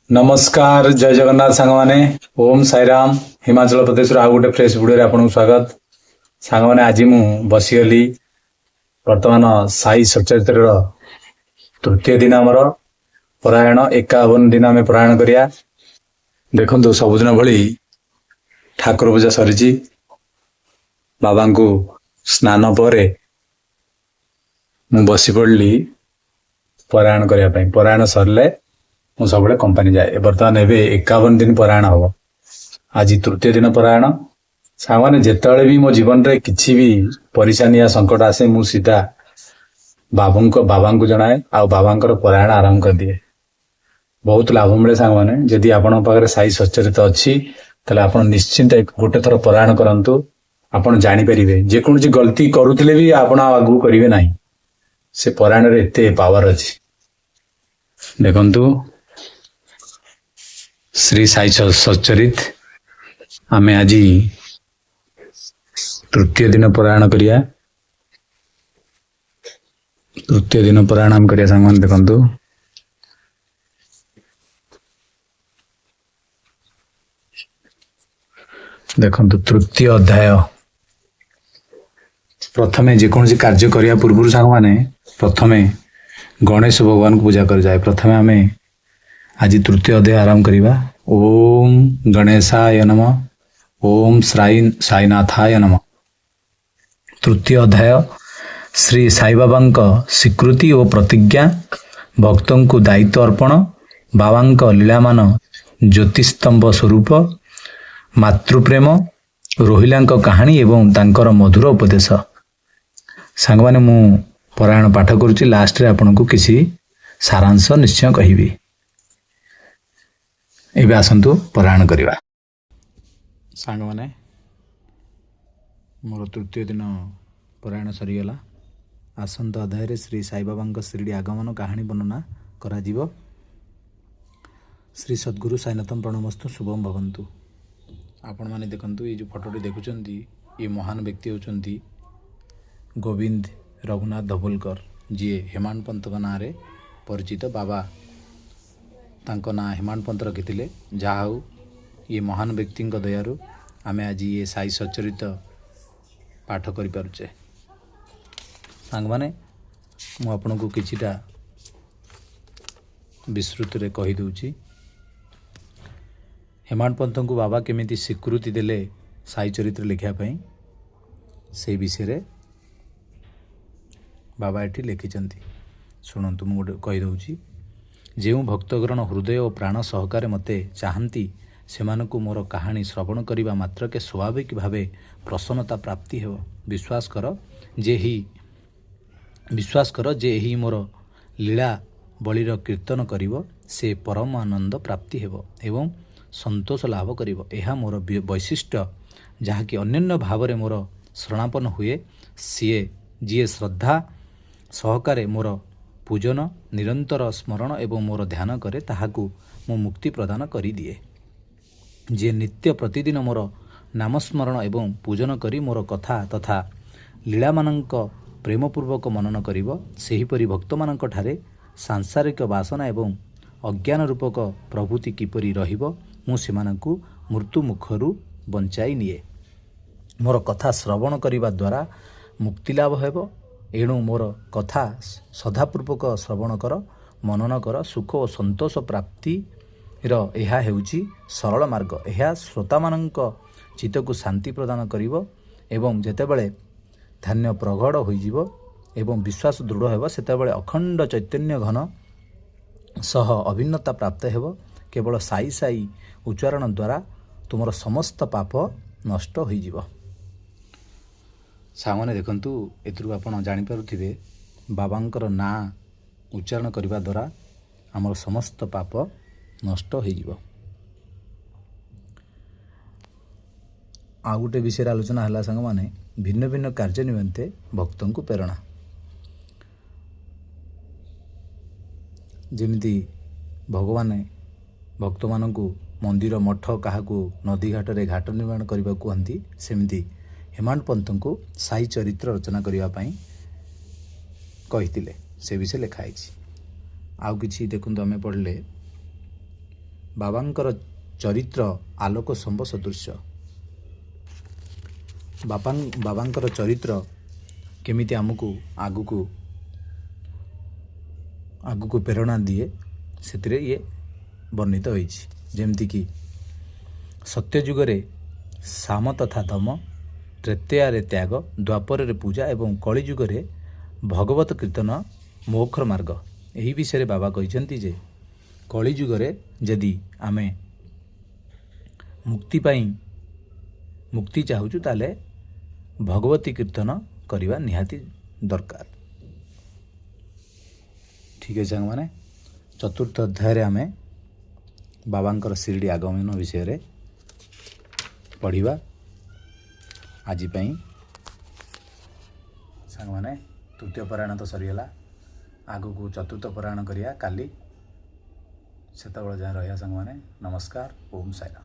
नमस्कार जय जगन्नाथ सांग मैंने ओम साईराम हिमाचल प्रदेश आउ गोटे फ्रेश भिडियो आपको स्वागत सांग मैंने आज मु बसीगली वर्तमान साई सचरित्र तृतीय दिन आमर परायण 51 दिन आम परायण करिया देखु सबुदिन भली ठाकुर पूजा सरी बाबा को स्नान पर मु बसी पड़ी परायण करने परायण सरले मु सब कंपानी जाए बर्तमान एवं 51 दिन परायण हम आज तृतीय दिन परायण सांग जिते भी मो जीवन रे किसी भी परेशानी या संकट आसे मु सीधा बाबा को जनाए आ बाबा परायण आरंभ कर दिए। बहुत लाभ मिले सांग मैंने जदि आपण पाखे साई सचरित अच्छी ताले आपण निश्चिंत गोटे थर परायण करंतु आपण जानी परिबे जेकोसी गलती करुथिले भी आपण आगु करिवे नाही से परायण रे एते पावर अछि। देखंतु श्री साई सच्चरित आमे आज तृतीय दिन परायण करिया तृतीय दिन परायण आम करिया सांग देखंतु देखंतु तृतीय अध्याय प्रथमे जेकोसी कार्य करिया पूर्व सांग माने प्रथमे गणेश भगवान को पूजा कर जाए। प्रथमे आमे आज तृतीय अध्याय आरंभ करिबा। ओम गणेशाय नमः ओम साईनाथाय नमः। तृतीय अध्याय श्री साई बाबा स्वीकृति और प्रतिज्ञा भक्तों को दायित्व अर्पण बाबा लीलामान ज्योतिस्तंभ स्वरूप मातृप्रेम रोहिला कहानी एवं तांकर मधुर उपदेश सांग माने मु परायण पाठ करुच्ची लास्ट रे आपन को किसी सारांश निश्चय कहिबी। एबे आसंतु परायण करिबा। सांग माने मोर तृतीय दिन परायण सरीगला। आसंत अध्याय रे श्री साई बाबा शिरडी आगमन कहानी वर्णना करा जीवो। श्री सद्गुरु साईनाथम प्रणमस्तु शुभम भवन्तु। आपण माने देखंतु ये जो फोटोटी देखुचंती ये महान व्यक्ति होचंती गोविंद रघुनाथ धबोलकर जी हेमाड पंत ना रे परिचित बाबा तांको ना हेमाड पंत रखिथिले। जहा हो ये महान व्यक्ति दयारु आमे आज ये साई सचरित पाठ करि पारुचे। सांग माने मु आपन को किछिटा विस्तृत रे कहि दउची। हेमाड पंत को बाबा केमिति स्वीकृति देले साई चरित्र लिखा पई से विषय रे बाबा एठी लिखिचंती। शुणन्तु मु गोटे कहि दउची। जेउ भक्तगण हृदय और प्राण सहकारे मते चाहती सेमानकु मोर कहानी श्रवण करिबा मात्र के स्वाभाविक भावे प्रसन्नता प्राप्ति हेब। विश्वास कर जे ही मोर लीला बलिर कीर्तन करिवो से परम आनंद प्राप्ति हेब एवं संतोष लाभ करिवो। एहा मोर वैशिष्ट्य जहाँकि अन्य भाव में मोर शरणापन हुए सीए जी श्रद्धा सहकारे मोर पूजन निरंतर स्मरण एवं मोर ध्यान करे ताहाकु मो मुक्ति प्रदान करी दिए। जे नित्य प्रतिदिन मोर नामस्मरण एवं पूजन करी मोर कथा तथा लीलामानंक प्रेमपूर्वक मनन करिवो सेहीपरि भक्तमानंक ठारे सांसारिक वासना एवं अज्ञान रूपक प्रभुति किपरि रहिबो मु सेमानंकु मृत्यु मुखरु बंचाई निए। मोर कथा श्रवण करिबा द्वारा मुक्ति लाभ हेबो। एणु मोर कथा सदापूर्वक श्रवण कर मनन कर सुख और संतोष प्राप्तिर यह हेउची सरल मार्ग। यह श्रोता मानक चित्त को शांति प्रदान करिवो एवं जेतेबेले ध्यान प्रगढ़ होइजिवो एवं विश्वास दृढ़ हेबो सेतेबेले अखंड चैतन्य घन सह अभिन्नता प्राप्त हेबो। केवल साई साई उच्चारण द्वारा तुमर समस्त पाप नष्ट होइजिवो। सामने देखंतु एथरु आपण जानि पारुथिबे बाबांकर ना उच्चारण करिबा द्वारा हमर समस्त पाप नष्ट होइजिवो। आ गोटे विषय आलोचना हला संग माने भिन्न भिन्न कार्य निमंते भक्तों को प्रेरणा। जेमिति भगवान भक्त मानकु मंदिर मठ काहाकू नदी घाट रे घाट निर्माण करबा कहंती सेमिति हेमाड पंत को साई चरित्र रचना करने कही से विषय लिखाई। आउ कि देखते आम पढ़ले ବାବାଙ୍କର ଚରିତ୍ର ଆଲୋକ ସମ୍ବ ସଦୃଶ୍ୟ। ବାବାଙ୍କର ଚରିତ୍ର କେମିତି ଆମକୁ ଆଗକୁ ପ୍ରେରଣା ଦିଏ ସେଥିରେ ଇଏ ବର୍ଣ୍ଣିତ ହୋଇଛି। ଯେମିତିକି ସତ୍ୟ ଯୁଗରେ ସାମ ତଥା ଦମ, ତ୍ରେତୟାରେ ତ୍ୟାଗ, ଦ୍ୱାପରରେ ପୂଜା ଏବଂ କଳି ଯୁଗରେ ଭଗବତ କୀର୍ତ୍ତନ ମୋକ୍ଷ ମାର୍ଗ। ଏହି ବିଷୟରେ ବାବା କହିଛନ୍ତି ଯେ କଳି ଯୁଗରେ ଯଦି ଆମେ ମୁକ୍ତି ଚାହୁଁଛୁ ତାହେଲେ ଭଗବତୀ କୀର୍ତ୍ତନ କରିବା ନିହାତି ଦରକାର। ଠିକ୍ ଅଛି ସାଙ୍ଗମାନେ, ଚତୁର୍ଥ ଅଧ୍ୟାୟରେ ଆମେ ବାବାଙ୍କର ଶିରିଡ଼ି ଆଗମନ ବିଷୟରେ ପଢ଼ିବା। ଆଜି ପାଇଁ ସାଙ୍ଗମାନେ ତୃତୀୟ ପାରାୟଣ ତ ସରିଗଲା, ଆଗକୁ ଚତୁର୍ଥ ପାରାୟଣ କରିବା କାଲି। ସେତେବେଳେ ଯାଏଁ ରହିବା ସାଙ୍ଗମାନେ। ନମସ୍କାର। ଓମ୍ ସାଇରାମ।